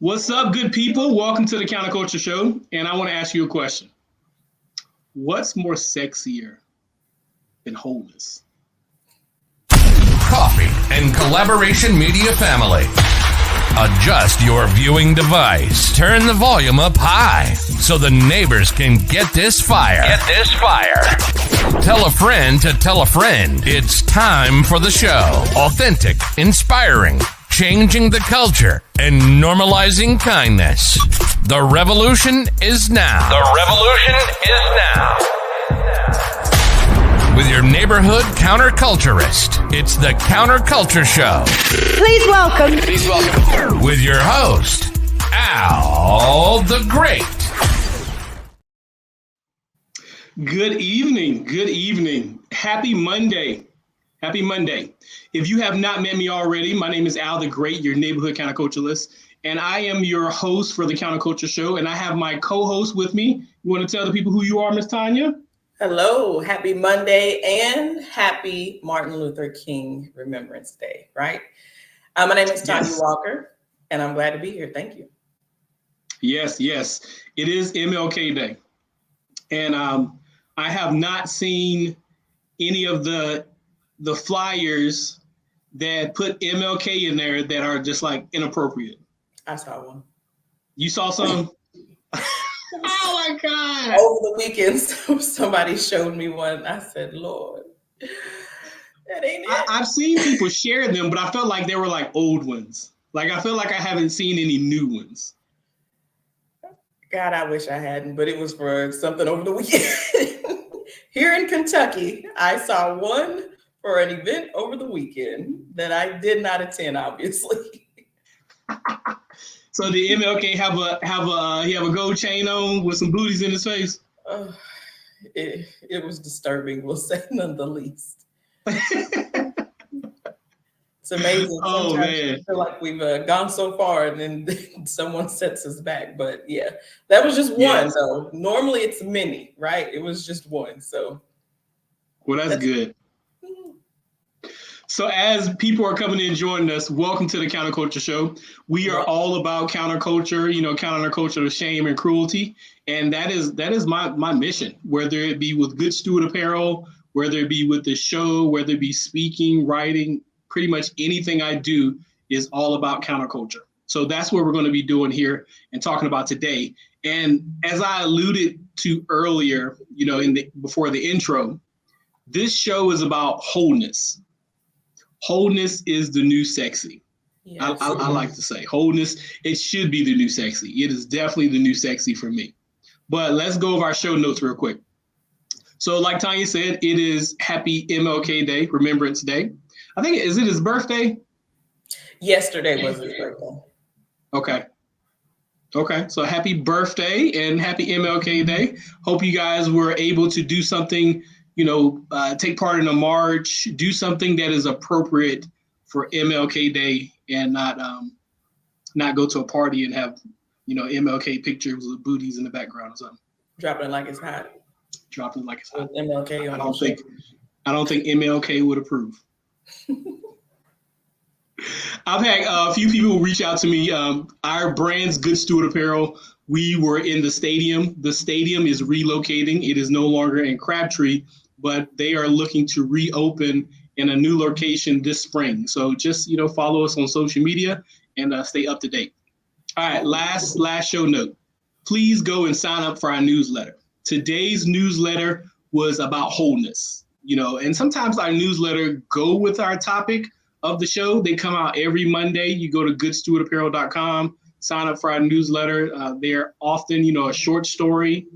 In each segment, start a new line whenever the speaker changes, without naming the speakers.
What's up, good people? Welcome to the Counterculture Show, and I want to ask you a question. What's more sexier than wholeness?
Coffee and Collaboration Media family. Adjust your viewing device. Turn the volume up high so the neighbors can get this fire. Tell a friend to tell a friend. It's time for the show. Authentic, inspiring, changing the culture, and normalizing kindness. The revolution is now. With your neighborhood counterculturist, it's the Counterculture Show.
Please welcome.
With your host, Al the Great.
Good evening. Happy Monday. If you have not met me already, my name is Al the Great, your neighborhood counterculturist, and I am your host for the Counterculture Show, and I have my co-host with me. You want to tell the people who you are, Miss Tanya?
Hello, happy Monday and happy Martin Luther King Remembrance Day, right? My name is Tanya Walker, and I'm glad to be here. Thank you.
Yes. It is MLK Day. And I have not seen any of the flyers that put MLK in there that are just like inappropriate.
I saw one.
You saw some? Oh my God.
Over the weekend, somebody showed me one. I said, Lord, that ain't it.
I've seen people share them, but I felt like they were like old ones. Like I feel like I haven't seen any new ones.
God, I wish I hadn't, but it was for something over the weekend. Here in Kentucky, I saw one for an event over the weekend that I did not attend, obviously.
So did MLK have a gold chain on with some booties in his face?
It was disturbing, we'll say, none the least. It's amazing.
Oh,
sometimes
man.
I feel like we've gone so far and then someone sets us back. But yeah, that was just one though. Normally it's many, right? It was just one. So.
Well, that's good. So as people are coming in and joining us, welcome to the Counterculture Show. We are all about counterculture, counterculture of shame and cruelty. And that is my mission, whether it be with Good Steward Apparel, whether it be with the show, whether it be speaking, writing, pretty much anything I do is all about counterculture. So that's what we're going to be doing here and talking about today. And as I alluded to earlier, before the intro, this show is about wholeness. Wholeness is the new sexy. Yes. I like to say wholeness. It should be the new sexy. It is definitely the new sexy for me. But let's go over our show notes real quick. So like Tanya said, it is Happy MLK Day, Remembrance Day. I think, is it his birthday?
Yesterday was his birthday.
Okay. So happy birthday and happy MLK Day. Hope you guys were able to do something, take part in a march, do something that is appropriate for MLK Day and not go to a party and have, MLK pictures with booties in the background or something.
Dropping it like it's hot.
With
MLK on
I don't think MLK would approve. I've had a few people reach out to me. Our brand's Good Steward Apparel. We were in the stadium. The stadium is relocating. It is no longer in Crabtree, but they are looking to reopen in a new location this spring. So just, follow us on social media and stay up to date. All right, last show note. Please go and sign up for our newsletter. Today's newsletter was about wholeness, and sometimes our newsletter go with our topic of the show. They come out every Monday. You go to goodstewardapparel.com, sign up for our newsletter. They're often, a short story.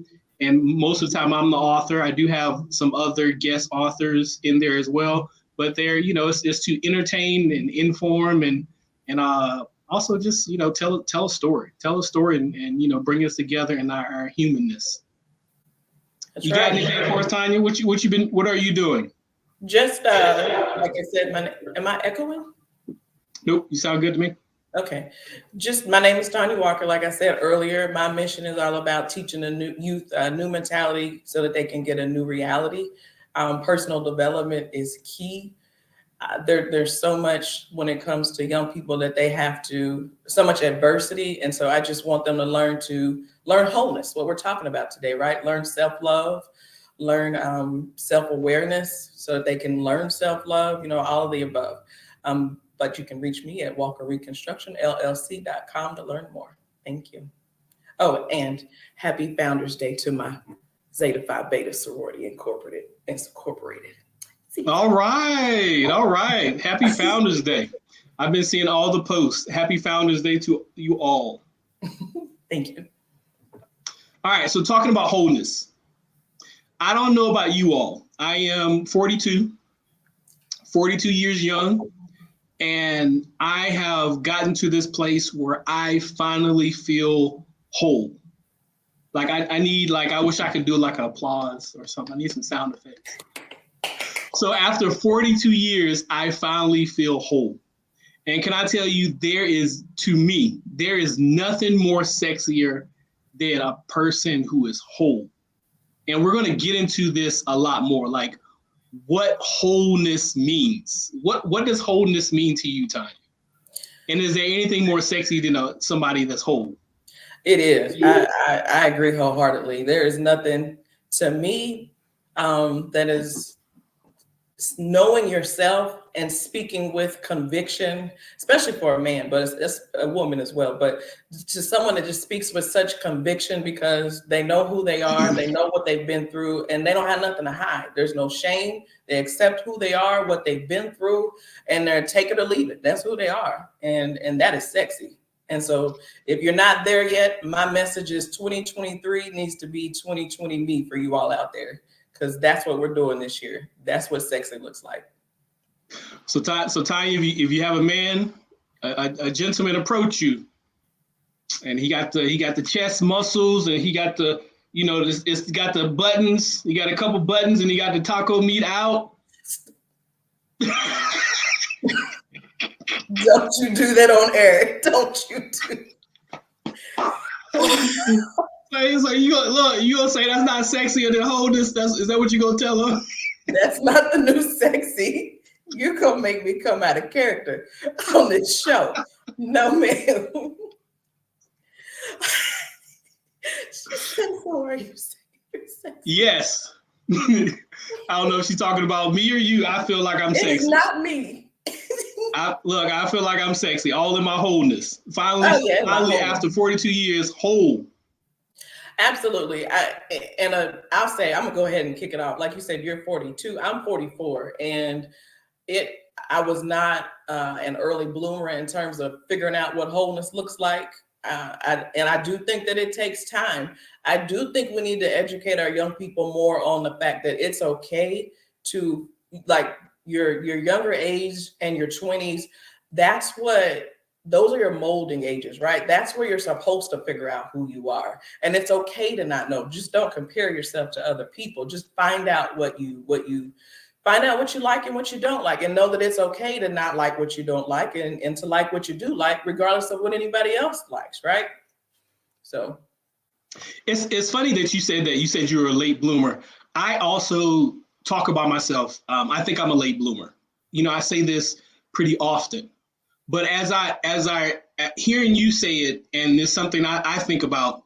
And most of the time I'm the author. I do have some other guest authors in there as well, but they're, it's to entertain and inform and also just, tell a story and bring us together in our humanness.
That's
you got anything for us, Tanya? What are you doing?
Just like I said, am I echoing?
Nope, you sound good to me.
Okay. Just my name is Tanya Walker. Like I said earlier, my mission is all about teaching youth a new mentality so that they can get a new reality. Personal development is key. there's so much when it comes to young people that they have to, so much adversity. And so I just want them to learn wholeness, what we're talking about today, right? Learn self-love, learn self-awareness so that they can learn self-love, all of the above. But you can reach me at walkerreconstructionllc.com to learn more. Thank you. Oh, and happy Founders Day to my Zeta Phi Beta sorority incorporated.
All right. Happy Founders Day. I've been seeing all the posts. Happy Founders Day to you all.
Thank you.
All right, so talking about wholeness. I don't know about you all. I am 42 years young, and I have gotten to this place where I finally feel whole. Like I wish I could do like an applause or something. I need some sound effects. So after 42 years, I finally feel whole. And can I tell you, there is nothing more sexier than a person who is whole. And we're going to get into this a lot more, like what wholeness means. What does wholeness mean to you, Tanya? And is there anything more sexy than somebody that's whole?
It is. I agree wholeheartedly. There is nothing to me that is knowing yourself and speaking with conviction, especially for a man, but it's a woman as well. But to someone that just speaks with such conviction because they know who they are, they know what they've been through, and they don't have nothing to hide. There's no shame. They accept who they are, what they've been through, and they're take it or leave it. That's who they are. And that is sexy. And so if you're not there yet, my message is 2023 needs to be 2020 me for you all out there. Because that's what we're doing this year. That's what sexy looks like.
So Tanya, if you have a man, a gentleman approach you, and he got the chest muscles, and he got it's got the buttons. He got a couple buttons, and he got the taco meat out.
Don't you do that on air? Don't you do?
So you gonna say that's not sexy and then hold this? Is that what you gonna tell her?
That's not the new sexy. You're gonna make me come out of character on this show. No, ma'am. So are you sexy?
Yes. I don't know if she's talking about me or you. I feel like I'm sexy.
It's not me.
I feel like I'm sexy, all in my wholeness. Finally, after 42 years, whole.
Absolutely. I'll say, I'm gonna go ahead and kick it off. Like you said, you're 42, I'm 44. And I was not an early bloomer in terms of figuring out what wholeness looks like. I do think that it takes time. I do think we need to educate our young people more on the fact that it's okay to, like, your younger age and your 20s. Those are your molding ages, right? That's where you're supposed to figure out who you are. And it's okay to not know. Just don't compare yourself to other people. Just find out what you like and what you don't like, and know that it's okay to not like what you don't like and to like what you do like, regardless of what anybody else likes, right? So
it's funny that you said that. You said you were a late bloomer. I also talk about myself. I think I'm a late bloomer. I say this pretty often. But as I hearing you say it, and it's something I think about,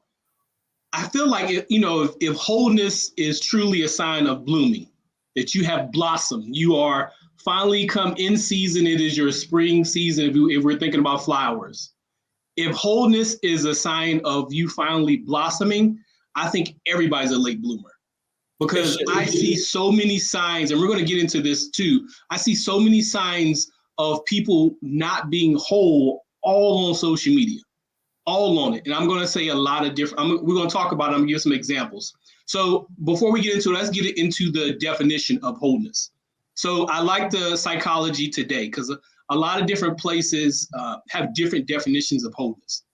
I feel like if wholeness is truly a sign of blooming, that you have blossomed, you are finally come in season. It is your spring season. If we're thinking about flowers, if wholeness is a sign of you finally blossoming, I think everybody's a late bloomer. Because I see so many signs, and we're going to get into this too. I see so many signs of people not being whole all on social media, all on it. And I'm going to say a lot of different, we're going to talk about it. I'm going to give some examples. So before we get into it, let's get into the definition of wholeness. So I like the Psychology Today, because a lot of different places have different definitions of wholeness.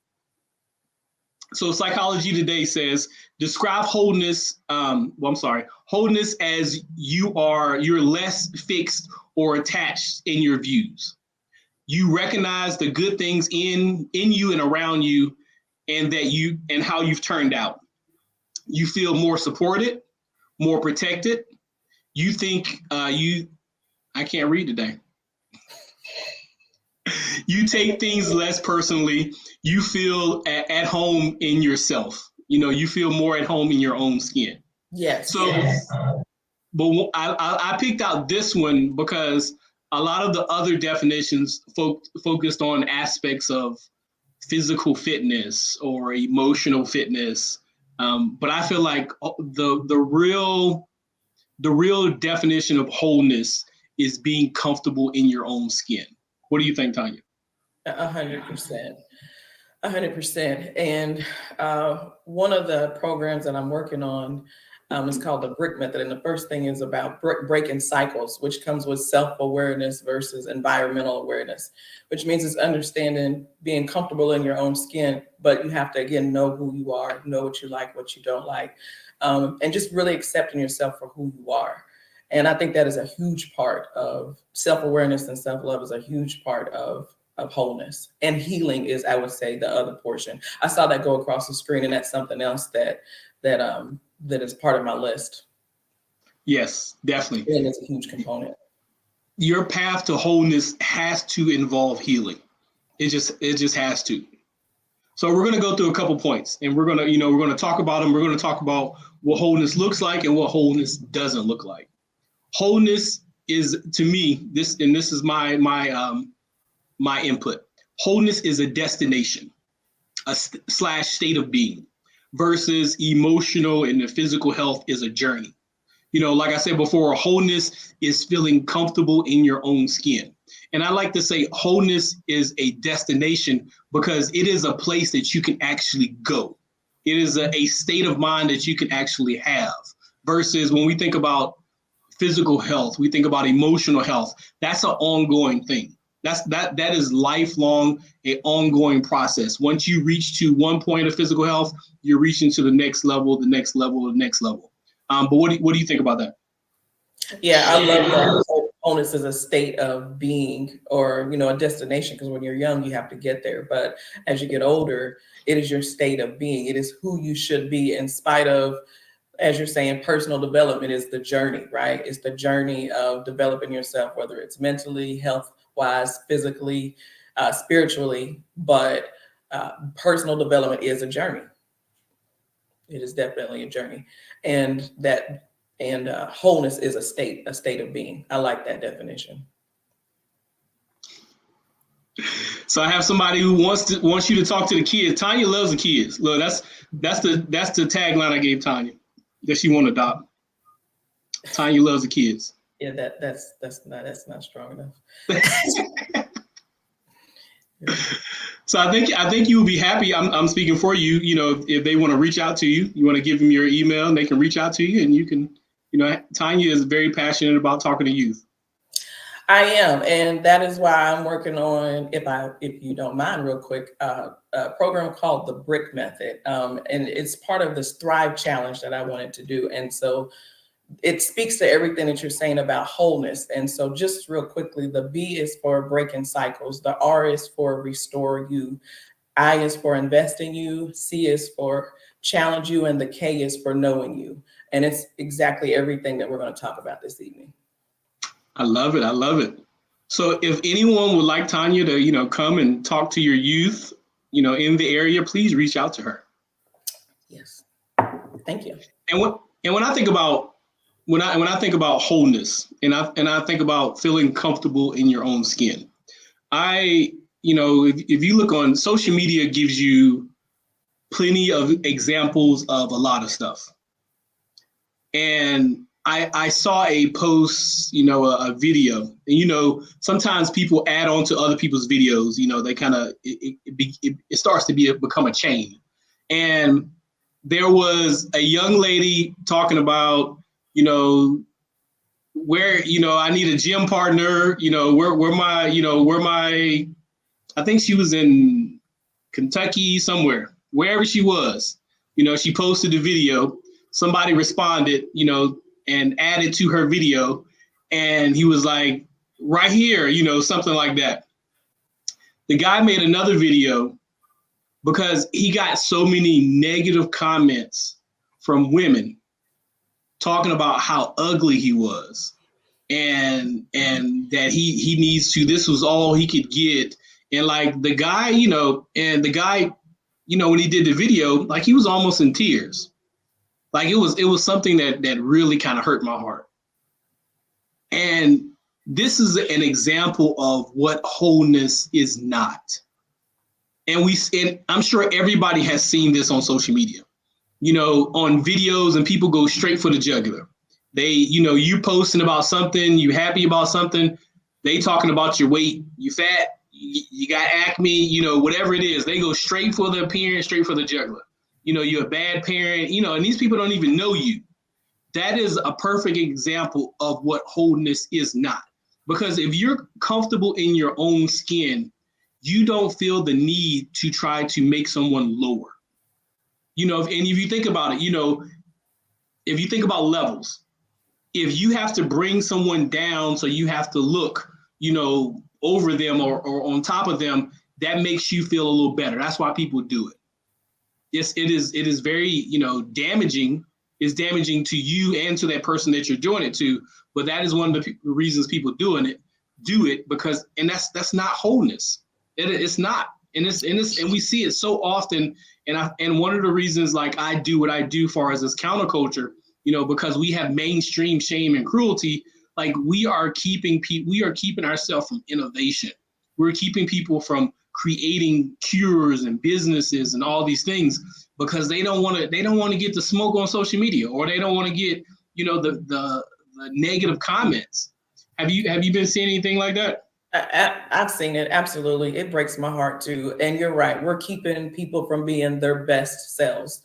So Psychology Today says, describe wholeness, wholeness as you're less fixed or attached in your views. You recognize the good things in you and around you, and how you've turned out. You feel more supported, more protected. You think I can't read today. You take things less personally. You feel at home in yourself. You feel more at home in your own skin.
Yes.
So,
yes.
But I picked out this one because a lot of the other definitions focused on aspects of physical fitness or emotional fitness. But I feel like the real definition of wholeness is being comfortable in your own skin. What do you think, Tanya?
100%. 100%. And one of the programs that I'm working on is called the BRIC method. And the first thing is about breaking cycles, which comes with self-awareness versus environmental awareness, which means it's understanding being comfortable in your own skin, but you have to, again, know who you are, know what you like, what you don't like, and just really accepting yourself for who you are. And I think that is a huge part of self-awareness, and self-love is a huge part of wholeness. And healing is, I would say, the other portion. I saw that go across the screen, and that's something else that is part of my list.
Yes, definitely.
And it's a huge component.
Your path to wholeness has to involve healing. It just has to. So we're going to go through a couple points, and we're going to talk about them. We're going to talk about what wholeness looks like and what wholeness doesn't look like. Wholeness is, to me, this is my input. Wholeness is a destination, / state of being, versus emotional and the physical health is a journey. Like I said before, wholeness is feeling comfortable in your own skin. And I like to say wholeness is a destination because it is a place that you can actually go. It is a state of mind that you can actually have, versus when we think about physical health, we think about emotional health. That's an ongoing thing. That is lifelong, an ongoing process. Once you reach to one point of physical health, you're reaching to the next level, the next level, the next level. But what do you think about that?
Yeah, I love that. Wholeness is a state of being, or a destination, because when you're young, you have to get there. But as you get older, it is your state of being. It is who you should be, in spite of, as you're saying, personal development is the journey, right? It's the journey of developing yourself, whether it's mentally, health-wise, physically, spiritually. But personal development is a journey. It is definitely a journey, and wholeness is a state of being. I like that definition.
So I have somebody who wants you to talk to the kids. Tanya loves the kids. Look, that's the tagline I gave Tanya, that she won't adopt. Tanya loves the kids.
Yeah, that's not strong enough.
So I think you will be happy. I'm speaking for you. If they want to reach out to you, you want to give them your email, and they can reach out to you, and you can. Tanya is very passionate about talking to youth.
I am, and that is why I'm working on, if you don't mind, real quick, a program called the BRIC method, and it's part of this Thrive Challenge that I wanted to do, and so it speaks to everything that you're saying about wholeness. And so just real quickly, the B is for breaking cycles. The R is for restore you. I is for invest in you. C is for challenge you. And the K is for knowing you. And it's exactly everything that we're going to talk about this evening.
I love it. I love it. So if anyone would like Tanya to, come and talk to your youth, in the area, please reach out to her.
Yes. Thank you.
And when I think about when I think about wholeness, and I think about feeling comfortable in your own skin, if you look on social media, gives you plenty of examples of a lot of stuff. And I saw a post, a video, and sometimes people add on to other people's videos. They kind of it starts to become a chain. And there was a young lady talking about, where, I need a gym partner, where my, I think she was in Kentucky somewhere, wherever she was, she posted the video, somebody responded, and added to her video, and he was like, right here, something like that. The guy made another video because he got so many negative comments from women talking about how ugly he was and that he needs to, this was all he could get. And like the guy, when he did the video, like he was almost in tears. Like it was something that really kind of hurt my heart. And this is an example of what wholeness is not. And I'm sure everybody has seen this on social media, on videos, and people go straight for the jugular. They, you posting about something, you happy about something, they talking about your weight, you fat, you got acne, whatever it is, they go straight for the appearance, straight for the jugular. You're a bad parent, and these people don't even know you. That is a perfect example of what wholeness is not. Because if you're comfortable in your own skin, you don't feel the need to try to make someone lower. And if you think about it, if you think about levels, if you have to bring someone down, so you have to look, over them or on top of them, that makes you feel a little better. That's why people do it. Yes, it is very, damaging. It's damaging to you and to that person that you're doing it to. But that is one of the reasons people do it because, and that's not wholeness. It's not. And we see it so often. And one of the reasons, like, I do what I do far as this counterculture, because we have mainstream shame and cruelty, like we are keeping ourselves from innovation. We're keeping people from creating cures and businesses and all these things because they don't want to get the smoke on social media, or they don't want to get, the negative comments. Have you been seeing anything like that?
I've seen it. Absolutely. It breaks my heart too. And you're right. We're keeping people from being their best selves.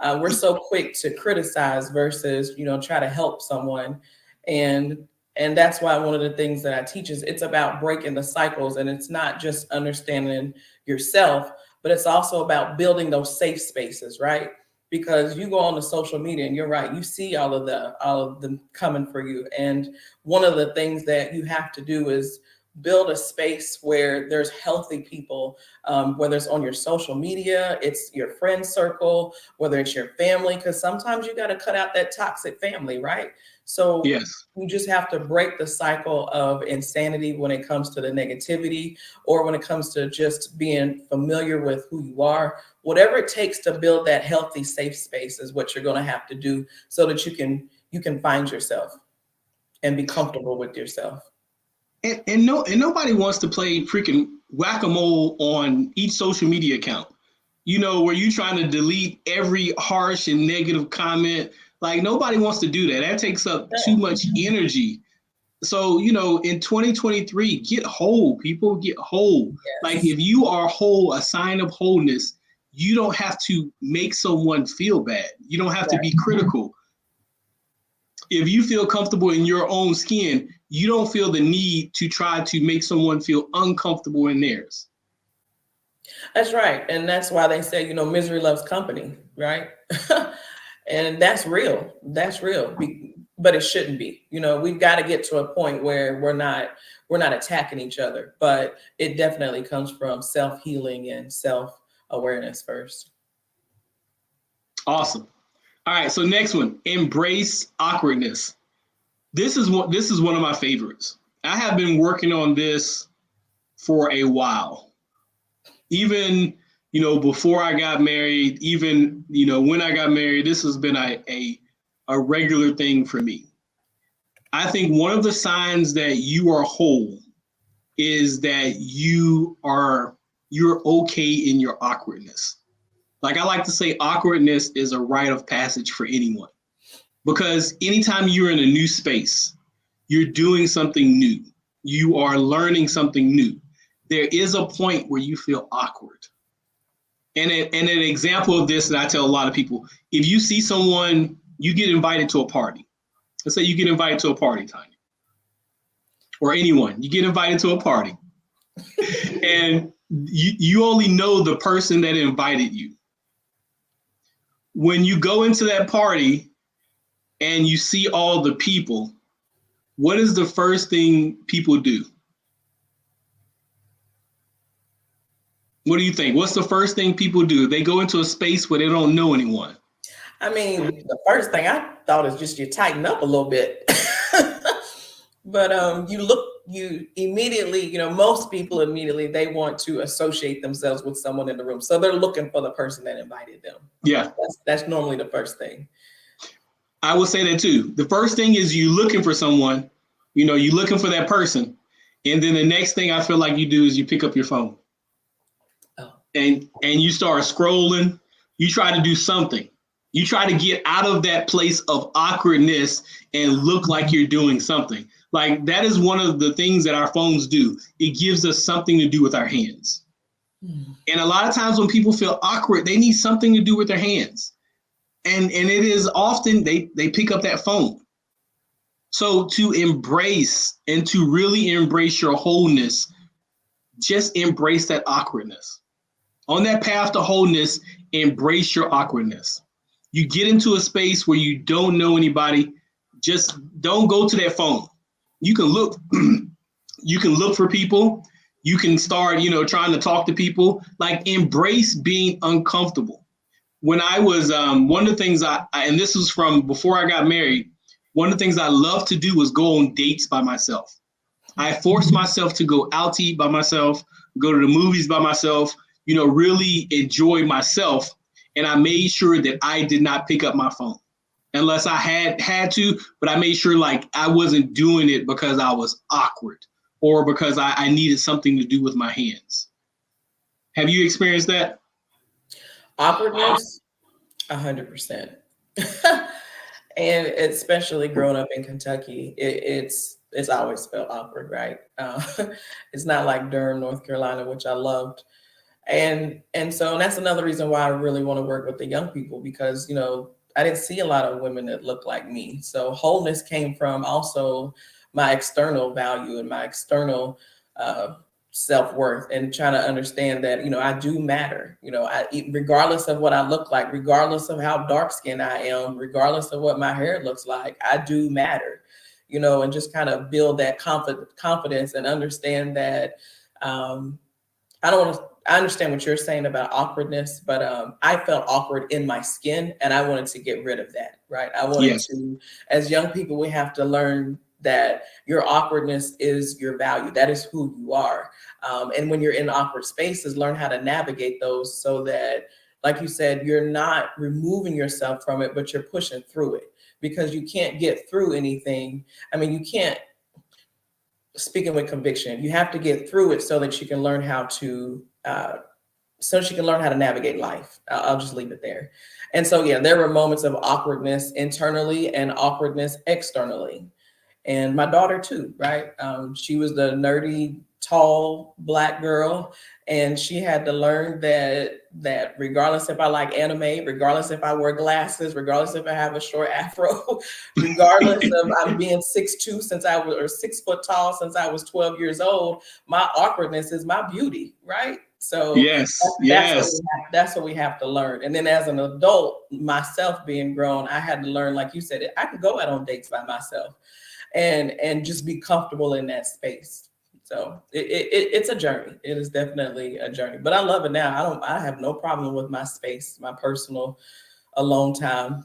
We're so quick to criticize versus, try to help someone. And that's why one of the things that I teach is it's about breaking the cycles. And it's not just understanding yourself, but it's also about building those safe spaces, right? Because you go on the social media and you're right, you see all of them coming for you. And one of the things that you have to do is build a space where there's healthy people, whether it's on your social media, it's your friend circle, whether it's your family, because sometimes you got to cut out that toxic family, right? So yes, you just have to break the cycle of insanity when it comes to the negativity, or when it comes to just being familiar with who you are. Whatever it takes to build that healthy, safe space is what you're going to have to do so that you can find yourself and be comfortable with yourself.
And nobody wants to play freaking whack-a-mole on each social media account, where you're trying to delete every harsh and negative comment. Like, nobody wants to do that. That takes up too much energy. So, in 2023, get whole, people, get whole. Yes. Like, if you are whole, a sign of wholeness, you don't have to make someone feel bad. You don't have to be critical. If you feel comfortable in your own skin, you don't feel the need to try to make someone feel uncomfortable in theirs.
That's right. And that's why they say, misery loves company, right? And that's real. That's real. But it shouldn't be. We've got to get to a point where we're not attacking each other. But it definitely comes from self-healing and self-awareness first.
Awesome. All right, so next one, embrace awkwardness. This is one of my favorites. I have been working on this for a while. Even, before I got married, even, when I got married, this has been a regular thing for me. I think one of the signs that you are whole is that you're okay in your awkwardness. Like I like to say, awkwardness is a rite of passage for anyone, because anytime you're in a new space, you're doing something new, you are learning something new, there is a point where you feel awkward. And an example of this that I tell a lot of people, if you see someone, you get invited to a party. Let's say you get invited to a party, Tanya, or anyone, you get invited to a party and you only know the person that invited you. When you go into that party and you see all the people, what is the first thing people do? What do you think? What's the first thing people do? They go into a space where they don't know anyone.
I mean, the first thing I thought is just you tighten up a little bit. But you immediately, most people immediately, they want to associate themselves with someone in the room. So they're looking for the person that invited them.
Yeah.
That's normally the first thing.
I would say that too. The first thing is you looking for someone, you looking for that person. And then the next thing I feel like you do is you pick up your phone. Oh. And you start scrolling. You try to do something. You try to get out of that place of awkwardness and look like you're doing something. Like that is one of the things that our phones do. It gives us something to do with our hands. And a lot of times when people feel awkward, they need something to do with their hands. And it is often they pick up that phone. So to embrace and to really embrace your wholeness, just embrace that awkwardness. On that path to wholeness, embrace your awkwardness. You get into a space where you don't know anybody, just don't go to that phone. You can look, for people. You can start, trying to talk to people, like embrace being uncomfortable. When I was, one of the things and this was from before I got married, one of the things I loved to do was go on dates by myself. I forced myself to go out to eat by myself, go to the movies by myself, really enjoy myself. And I made sure that I did not pick up my phone unless I had to, but I made sure like I wasn't doing it because I was awkward or because I needed something to do with my hands. Have you experienced that?
Awkwardness, 100%. And especially growing up in Kentucky, it's always felt awkward, right? It's not like Durham, North Carolina, which I loved. And that's another reason why I really want to work with the young people, because, I didn't see a lot of women that look like me. So wholeness came from also my external value and my external self-worth, and trying to understand that, I do matter, regardless of what I look like, regardless of how dark skinned I am, regardless of what my hair looks like, I do matter, and just kind of build that confidence and understand that I understand what you're saying about awkwardness, but I felt awkward in my skin and I wanted to get rid of that, right? I wanted to, as young people, we have to learn that your awkwardness is your value. That is who you are. And when you're in awkward spaces, learn how to navigate those so that, like you said, you're not removing yourself from it, but you're pushing through it, because you can't get through anything. I mean, you can't, speaking with conviction, you have to get through it so that you can learn how to navigate life. I'll just leave it there. And so, there were moments of awkwardness internally and awkwardness externally. And my daughter too, right? She was the nerdy, tall Black girl. And she had to learn that regardless if I like anime, regardless if I wear glasses, regardless if I have a short afro, regardless of I'm being 6'2" or 6 foot tall since I was 12 years old, my awkwardness is my beauty, right? So that's what we have to learn. And then as an adult, myself being grown, I had to learn, like you said, I could go out on dates by myself and just be comfortable in that space. So it's a journey. It is definitely a journey, but I love it now. I have no problem with my space, my personal alone time,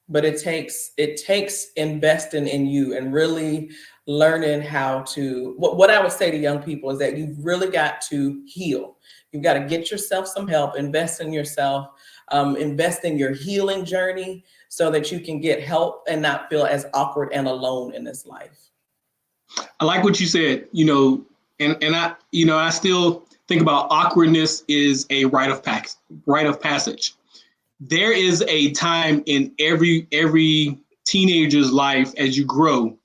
but it takes investing in you and really learning how to, what I would say to young people is that you've really got to heal. You've got to get yourself some help, invest in yourself, invest in your healing journey so that you can get help and not feel as awkward and alone in this life.
I like what you said, and I still think about awkwardness is a rite of passage. There is a time in every teenager's life as you grow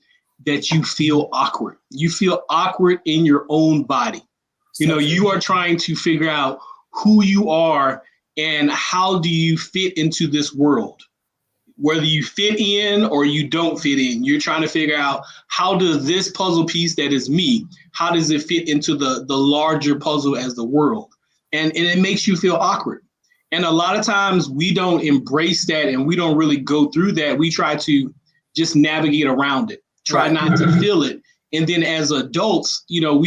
that you feel awkward. You feel awkward in your own body. You are trying to figure out who you are and how do you fit into this world. Whether you fit in or you don't fit in, you're trying to figure out how does this puzzle piece that is me, how does it fit into the larger puzzle as the world? And it makes you feel awkward. And a lot of times we don't embrace that and we don't really go through that. We try to just navigate around it, try not to feel it. And then as adults, you don't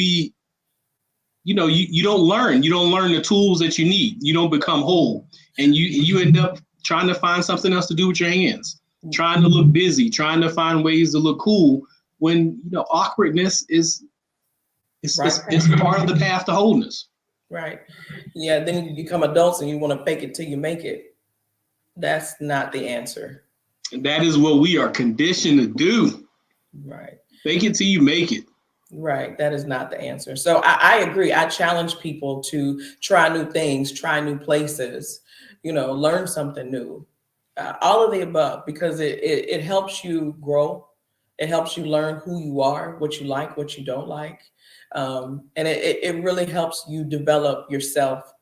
learn. You don't learn the tools that you need. You don't become whole. And you end up trying to find something else to do with your hands, trying to look busy, trying to find ways to look cool when, awkwardness is
Right.
it's part of the path to wholeness.
Right. Yeah. Then you become adults and you want to fake it till you make it. That's not the answer.
And that is what we are conditioned to do.
Right.
Fake it till you make it.
Right. That is not the answer. So I agree. I challenge people to try new things, try new places, learn something new, all of the above, because it helps you grow. It helps you learn who you are, what you like, what you don't like. And it really helps you develop yourself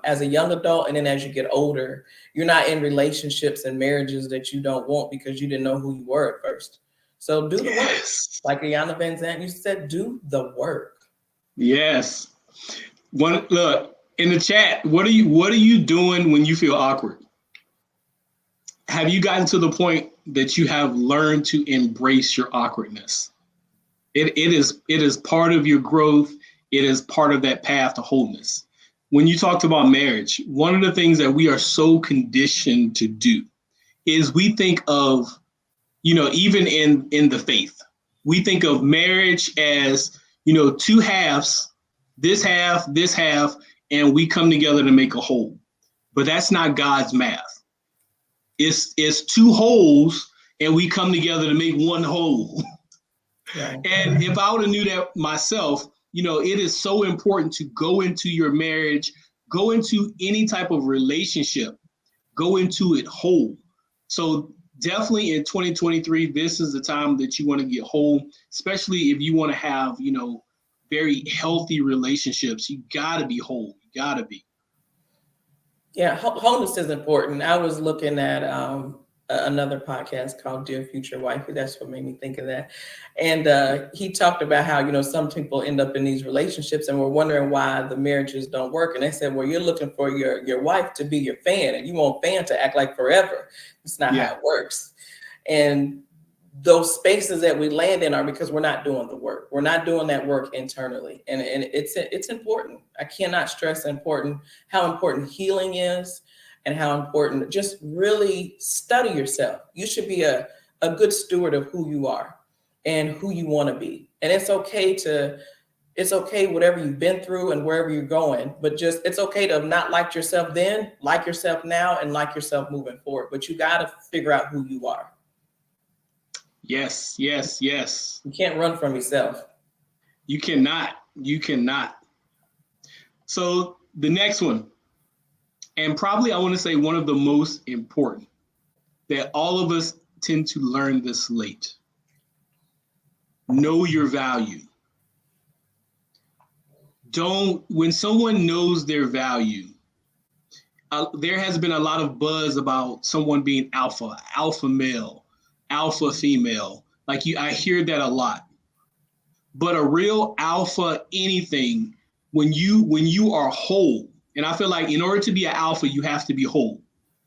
as a young adult. And then as you get older, you're not in relationships and marriages that you don't want because you didn't know who you were at first. So do the work. Like Ayanna Van Zandt, you said, do the work.
Yes. Look in the chat. What are you doing when you feel awkward? Have you gotten to the point that you have learned to embrace your awkwardness? It is part of your growth. It is part of that path to wholeness. When you talked about marriage, one of the things that we are so conditioned to do is we think of, even in the faith, we think of marriage as, two halves, this half, and we come together to make a whole. But that's not God's math. It's two wholes and we come together to make one whole. Yeah. And if I would have knew that myself, it is so important to go into your marriage, go into any type of relationship, go into it whole. So definitely in 2023, this is the time that you want to get whole, especially if you want to have, very healthy relationships. You got to be whole. You got to be.
Yeah, wholeness is important. I was looking at another podcast called Dear Future Wife. That's what made me think of that. And he talked about how, some people end up in these relationships and we're wondering why the marriages don't work. And they said, well, you're looking for your wife to be your fan and you want fan to act like forever. It's not how it works. And those spaces that we land in are because we're not doing the work. We're not doing that work internally. And it's important. I cannot stress how important healing is and how important just really study yourself. You should be a good steward of who you are and who you want to be. And it's okay whatever you've been through and wherever you're going, but it's okay to not like yourself then, like yourself now, and like yourself moving forward. But you got to figure out who you are.
Yes, yes, yes.
You can't run from yourself.
You cannot. So the next one, and probably I want to say one of the most important, that all of us tend to learn this late. Know your value. When someone knows their value, there has been a lot of buzz about someone being alpha male, alpha female. I hear that a lot. But a real alpha anything, when you are whole, and I feel like in order to be an alpha, you have to be whole.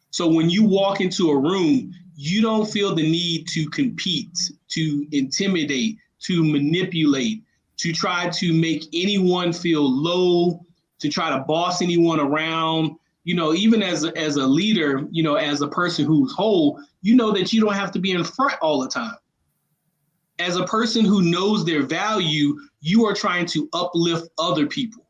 So when you walk into a room, you don't feel the need to compete, to intimidate, to manipulate, to try to make anyone feel low, to try to boss anyone around. Even as a leader, as a person who's whole, that you don't have to be in front all the time. As a person who knows their value, you are trying to uplift other people.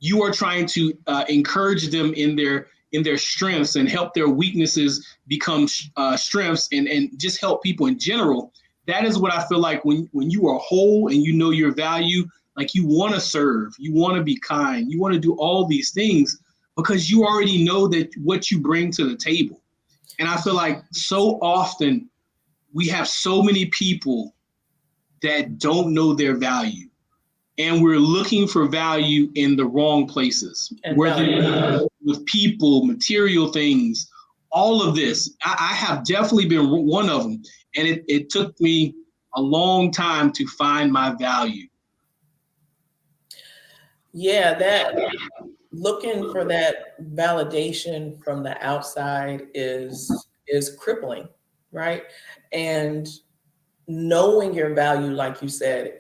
You are trying to encourage them in their strengths and help their weaknesses become strengths and just help people in general. That is what I feel like when you are whole and you know your value, you want to serve, you want to be kind, you want to do all these things because you already know that what you bring to the table. And I feel like so often we have so many people that don't know their value. And we're looking for value in the wrong places, whether with people, material things, all of this. I have definitely been one of them. And it took me a long time to find my value.
Yeah, that looking for that validation from the outside is crippling, right? And knowing your value, like you said,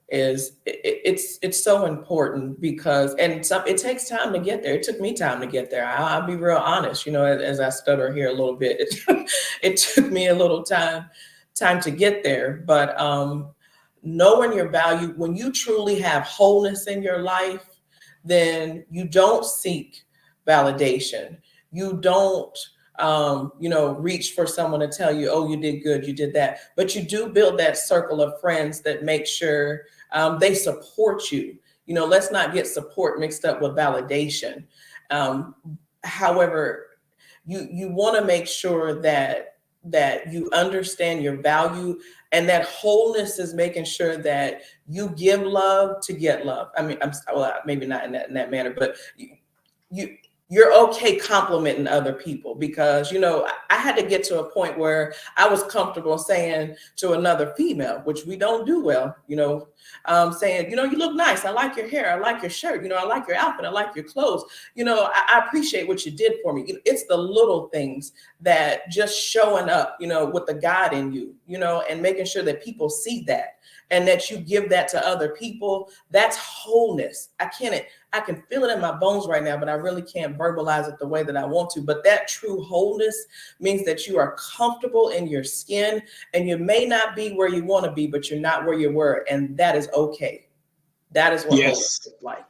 it's so important because it takes time to get there. It took me time to get there. I'll be real honest, as I stutter here a little bit, it took me a little time to get there. But knowing your value, when you truly have wholeness in your life, then you don't seek validation. You don't, reach for someone to tell you, oh, you did good, you did that. But you do build that circle of friends that make sure they support you. Let's not get support mixed up with validation. However, you want to make sure that you understand your value, and that wholeness is making sure that you give love to get love. I mean, maybe not in that manner, but you're okay complimenting other people, because, I had to get to a point where I was comfortable saying to another female, which we don't do well, saying, you look nice. I like your hair. I like your shirt. I like your outfit. I like your clothes. I appreciate what you did for me. It's the little things that just showing up, with the God in you, and making sure that people see that, and that you give that to other people. That's wholeness. I can feel it in my bones right now, but I really can't verbalize it the way that I want to. But that true wholeness means that you are comfortable in your skin, and you may not be where you want to be, but you're not where you were. And that is okay. That is what wholeness is like.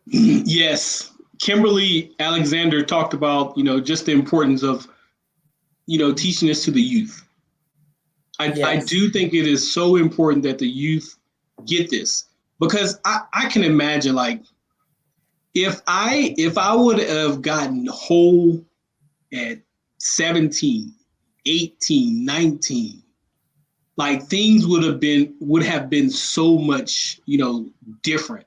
Yes. Kimberly Alexander talked about, just the importance of, teaching this to the youth. I do think it is so important that the youth get this, because I can imagine, like, if I would have gotten whole at 17, 18, 19, like, things would have been so much, different.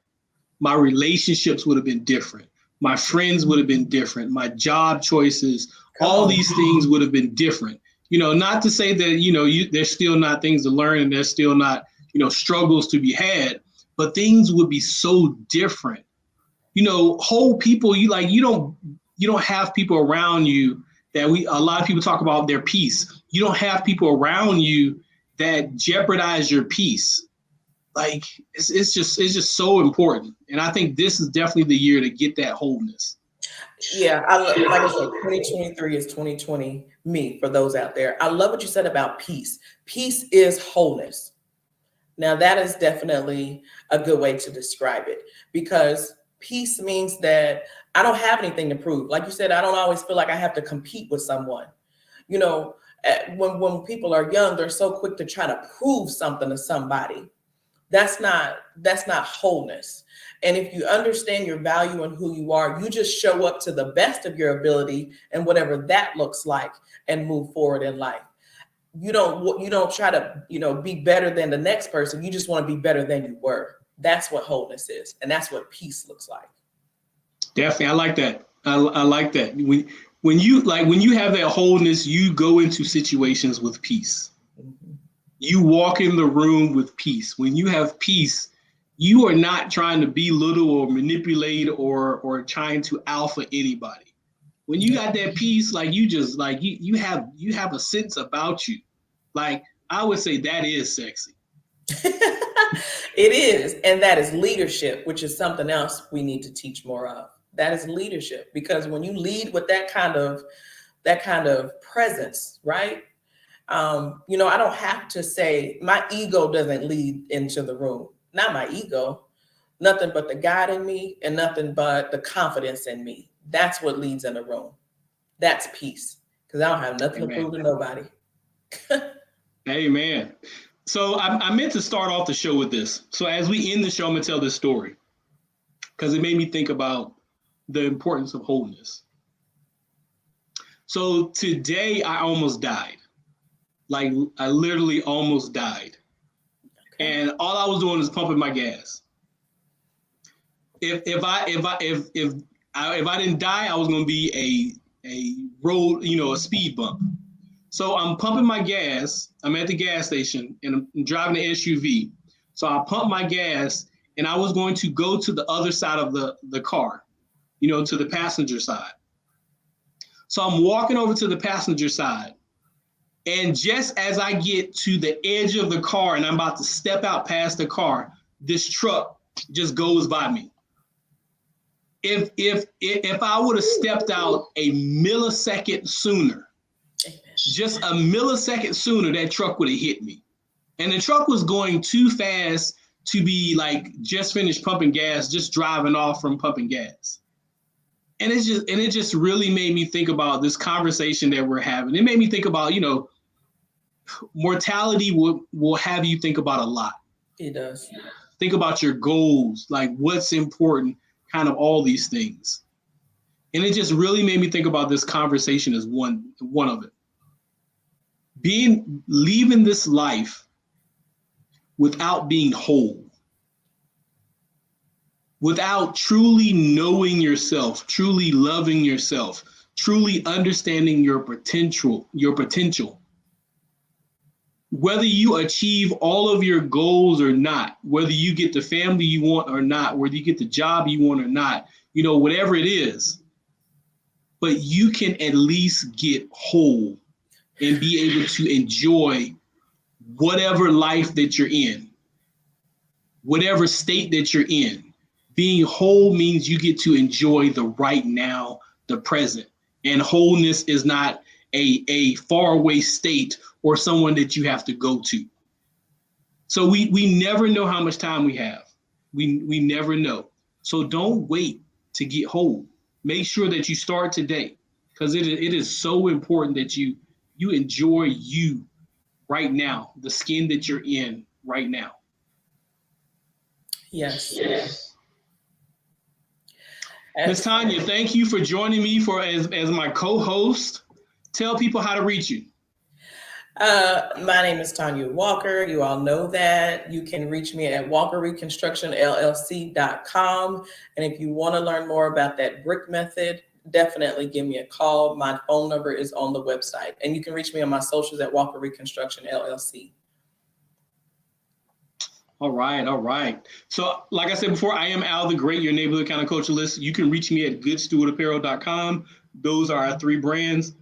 My relationships would have been different. My friends would have been different. My job choices, all these things would have been different. Not to say that, there's still not things to learn, and there's still not, struggles to be had, but things would be so different. Whole people, you don't have people around you that a lot of people talk about their peace. You don't have people around you that jeopardize your peace. Like, it's just so important. And I think this is definitely the year to get that wholeness.
Yeah, like I said, 2023 is 2020 me, for those out there. I love what you said about peace. Peace is wholeness. Now, that is definitely a good way to describe it, because peace means that I don't have anything to prove. Like you said, I don't always feel like I have to compete with someone. When people are young, they're so quick to try to prove something to somebody. That's not wholeness. And if you understand your value and who you are, you just show up to the best of your ability, and whatever that looks like, and move forward in life. You don't try to, be better than the next person. You just want to be better than you were. That's what wholeness is. And that's what peace looks like.
Definitely. I like that. I like that. When you have that wholeness, you go into situations with peace. Mm-hmm. You walk in the room with peace. When you have peace, you are not trying to belittle or manipulate or trying to alpha anybody. When you got that peace, like, you just, like, you have a sense about you. Like, I would say that is sexy.
It is. And that is leadership, which is something else we need to teach more of. That is leadership, because when you lead with that kind of presence, right? I don't have to say, my ego doesn't lead into the room. Not my ego, nothing but the God in me, and nothing but the confidence in me. That's what leads in the room. That's peace, because I don't have nothing to prove to nobody.
Amen. So I meant to start off the show with this. So as we end the show, I'm going to tell this story, because it made me think about the importance of wholeness. So today I almost died. Like, I literally almost died. And all I was doing was pumping my gas. If I didn't die, I was going to be a road, a speed bump. So I'm pumping my gas. I'm at the gas station, and I'm driving an SUV. So I pump my gas, and I was going to go to the other side of the car, to the passenger side. So I'm walking over to the passenger side. And just as I get to the edge of the car and I'm about to step out past the car, this truck just goes by me. If I would have stepped out a millisecond sooner, just a millisecond sooner, that truck would have hit me. And the truck was going too fast to be like just finished pumping gas, just driving off from pumping gas. And it just really made me think about this conversation that we're having. It made me think about, mortality will have you think about a lot.
It does.
Think about your goals, like what's important, kind of all these things. And it just really made me think about this conversation as one of it. Leaving this life without being whole, without truly knowing yourself, truly loving yourself, truly understanding your potential. Whether you achieve all of your goals or not, whether you get the family you want or not, whether you get the job you want or not, whatever it is, but you can at least get whole and be able to enjoy whatever life that you're in, whatever state that you're in. Being whole means you get to enjoy the right now, the present. And wholeness is not a faraway state or someone that you have to go to. So we never know how much time we have. We never know. So don't wait to get whole. Make sure that you start today, because it is so important that you enjoy you right now, the skin that you're in right now.
Yes.
Ms. Tanya, thank you for joining me as my co-host. Tell people how to reach you.
My name is Tanya Walker. You all know that. You can reach me at walkerreconstructionllc.com. And if you want to learn more about that brick method, definitely give me a call. My phone number is on the website. And you can reach me on my socials at Walker Reconstruction LLC.
All right. So like I said before, I am Al the Great, your neighborhood counterculturalist. You can reach me at goodstewardapparel.com. Those are our 3 brands,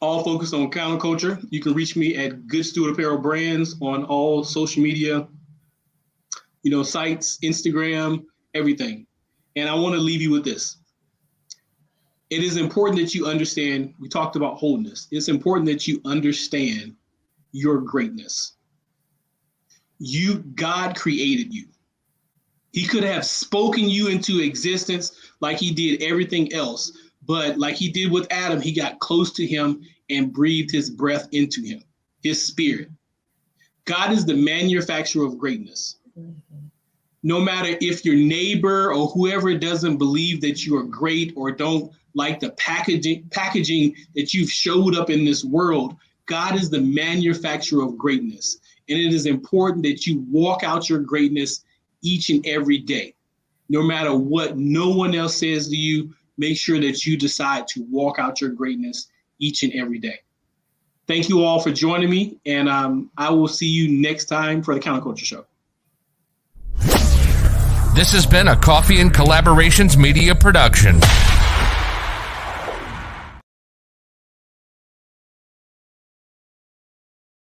all focused on counterculture. You can reach me at Good Steward Apparel Brands on all social media, sites, Instagram, everything. And I want to leave you with this. It is important that you understand, we talked about wholeness. It's important that you understand your greatness. God created you. He could have spoken you into existence like he did everything else. But like he did with Adam, he got close to him and breathed his breath into him, his spirit. God is the manufacturer of greatness. Mm-hmm. No matter if your neighbor or whoever doesn't believe that you are great or don't like the packaging that you've showed up in this world, God is the manufacturer of greatness. And it is important that you walk out your greatness each and every day. No matter what no one else says to you, make sure that you decide to walk out your greatness each and every day. Thank you all for joining me, and I will see you next time for the Counterculture Show.
This has been a Coffee and Collaborations Media production.